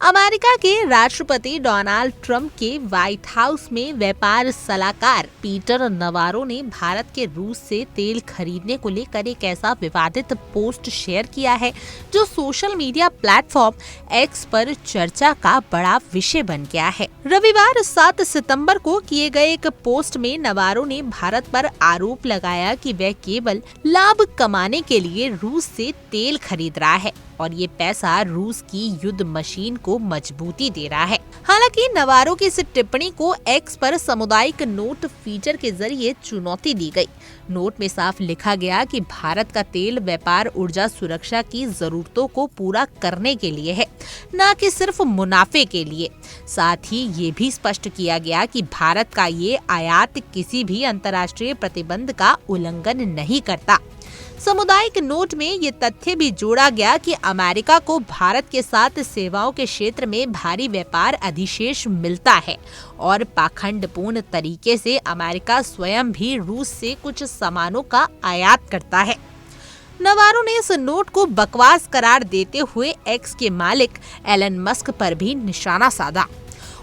America के राष्ट्रपति Donald Trump के व्हाइट हाउस में व्यापार सलाहकार पीटर नवारो ने भारत के रूस से तेल खरीदने को लेकर एक ऐसा विवादित पोस्ट शेयर किया है जो सोशल मीडिया प्लेटफॉर्म एक्स पर चर्चा का बड़ा विषय बन गया है। रविवार 7 सितंबर को किए गए एक पोस्ट में नवारो ने भारत पर आरोप लगाया कि वह केवल लाभ कमाने के लिए रूस से तेल खरीद रहा है और ये पैसा रूस की युद्ध मशीन को मजबूती दे रहा है। हालांकि नवारो की इस टिप्पणी को एक्स पर सामुदायिक नोट फीचर के जरिए चुनौती दी गई। नोट में साफ लिखा गया कि भारत का तेल व्यापार ऊर्जा सुरक्षा की जरूरतों को पूरा करने के लिए है, न कि सिर्फ मुनाफे के लिए। साथ ही ये भी स्पष्ट किया गया कि भारत का ये आयात किसी भी अंतर्राष्ट्रीय प्रतिबंध का उल्लंघन नहीं करता। सामुदायिक नोट में ये तथ्य भी जोड़ा गया कि अमेरिका को भारत के साथ सेवाओं के क्षेत्र में भारी व्यापार अधिशेष मिलता है और पाखंडपूर्ण तरीके से अमेरिका स्वयं भी रूस से कुछ सामानों का आयात करता है। नवारो ने इस नोट को बकवास करार देते हुए एक्स के मालिक एलन मस्क पर भी निशाना साधा।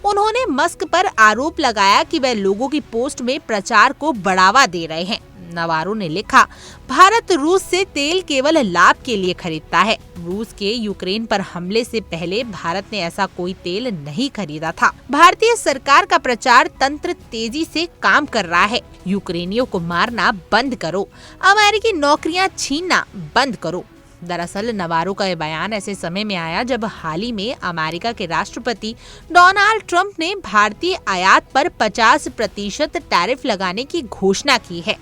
उन्होंने मस्क पर आरोप लगाया कि वह लोगों की पोस्ट में प्रचार को बढ़ावा दे रहे हैं। नवारो ने लिखा, भारत रूस से तेल केवल लाभ के लिए खरीदता है। रूस के यूक्रेन पर हमले से पहले भारत ने ऐसा कोई तेल नहीं खरीदा था। भारतीय सरकार का प्रचार तंत्र तेजी से काम कर रहा है। यूक्रेनियों को मारना बंद करो, अमेरिकी नौकरियां छीनना बंद करो। दरअसल नवारो का यह बयान ऐसे समय में आया जब हाल ही में अमेरिका के राष्ट्रपति डोनाल्ड ट्रंप ने भारतीय आयात पर 50% टैरिफ लगाने की घोषणा की है।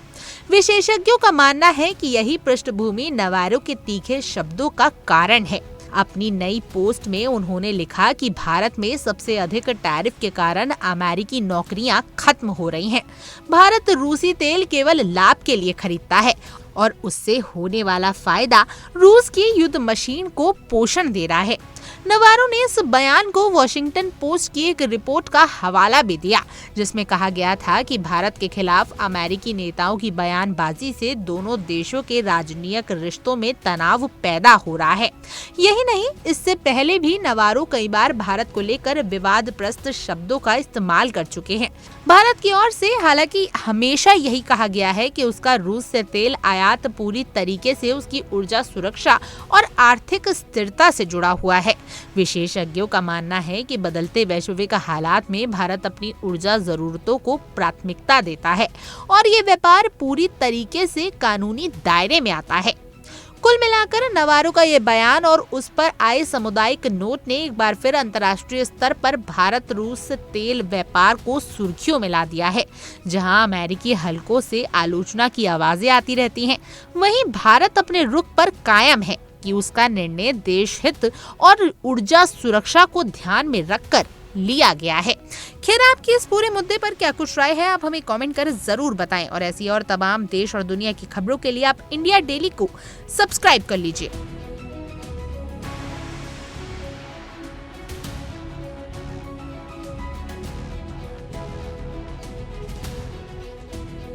विशेषज्ञों का मानना है कि यही पृष्ठभूमि नवारो के तीखे शब्दों का कारण है। अपनी नई पोस्ट में उन्होंने लिखा कि भारत में सबसे अधिक टैरिफ के कारण अमेरिकी नौकरियां खत्म हो रही हैं। भारत रूसी तेल केवल लाभ के लिए खरीदता है और उससे होने वाला फायदा रूस की युद्ध मशीन को पोषण दे रहा है। नवारो ने इस बयान को वॉशिंगटन पोस्ट की एक रिपोर्ट का हवाला भी दिया, जिसमें कहा गया था कि भारत के खिलाफ अमेरिकी नेताओं की बयानबाजी से दोनों देशों के राजनीतिक रिश्तों में तनाव पैदा हो रहा है। यही नहीं, इससे पहले भी नवारो कई बार भारत को लेकर विवादग्रस्त शब्दों का इस्तेमाल कर चुके हैं। भारत की ओर से हालांकि हमेशा यही कहा गया है कि उसका रूस से तेल आयात पूरी तरीके से उसकी ऊर्जा सुरक्षा और आर्थिक स्थिरता से जुड़ा हुआ है। विशेषज्ञों का मानना है कि बदलते वैश्विक हालात में भारत अपनी ऊर्जा जरूरतों को प्राथमिकता देता है और ये व्यापार पूरी तरीके से कानूनी दायरे में आता है। कुल मिलाकर नवारो का ये बयान और उस पर आए सामुदायिक नोट ने एक बार फिर अंतर्राष्ट्रीय स्तर पर भारत रूस तेल व्यापार को सुर्खियों में ला दिया है। जहां अमेरिकी हलकों से आलोचना की आवाजें आती रहती हैं, वहीं भारत अपने रुख पर कायम है कि उसका निर्णय देश हित और ऊर्जा सुरक्षा को ध्यान में रखकर लिया गया है। खैर, आपकी इस पूरे मुद्दे पर क्या कुछ राय है, आप हमें कमेंट कर जरूर बताएं और ऐसी और तमाम देश और दुनिया की खबरों के लिए आप इंडिया डेली को सब्सक्राइब कर लीजिए।